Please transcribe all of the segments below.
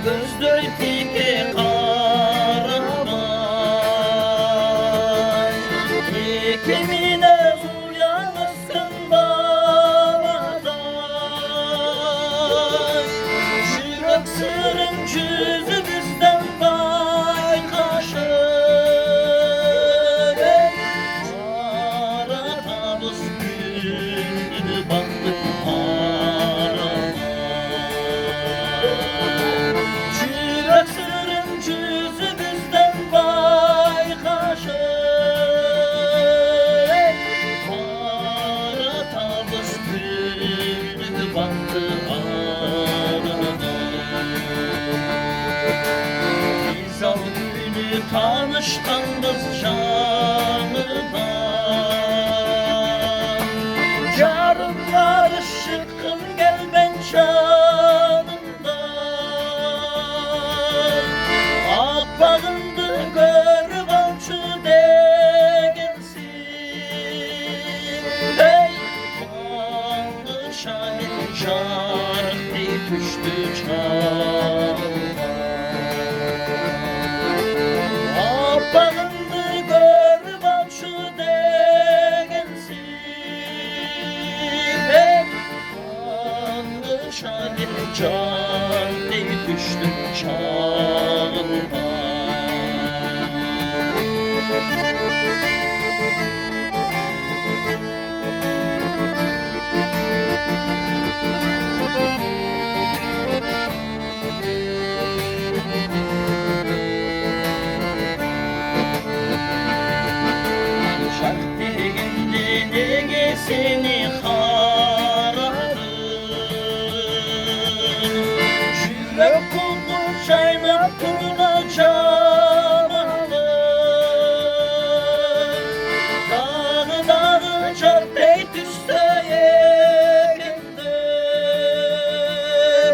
gözdür tipi Karaman. Kimine uyanırsın bağladan, Şırık sırın cüzü bizden baykaşır. Kara tabus güldü baktı Karaman. Şırık sırın cüzü bizden baykaşır. Kara tabus güldü baktı Biz al günü tanışkanız canıdan. Yarın var şıkkın gel ben canımdan. Akbağındı gör balçı degensin. Hey kanlı şahit şarkı düştü çağıma. Akbağındı gör balçı degensin. Hey kanlı şahit şarkı düştü çağıma. Seni hararım, Şürek kuldu çaynap duracağım. Dağı dağı çarp ey düşse yekinde.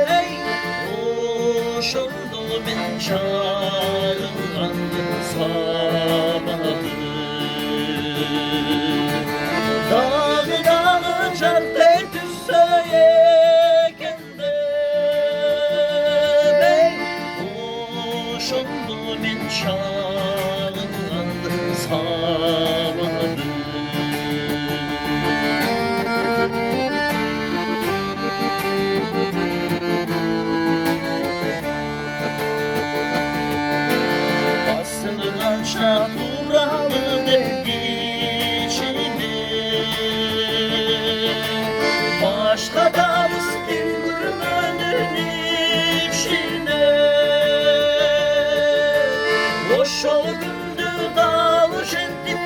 Hey koşuldu ben çağırlandı sabahı. Dağı dağı çarp ey düşse yekinde. Bey koşuldu men çağırlandı sabahı. Basılan çapuralı içinde. Başladığımız gümbürünün içine. Boş ol gündü dalış ettim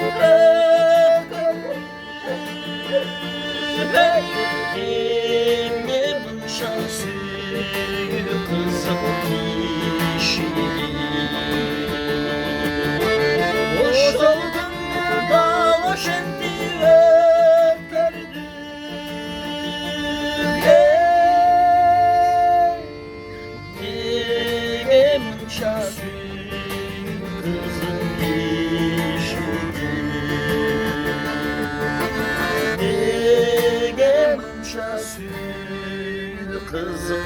hey, ememin şansı kızım işine. Boş ol gündü dalış ettim şahsın kızın işine. Egem şahsın kızın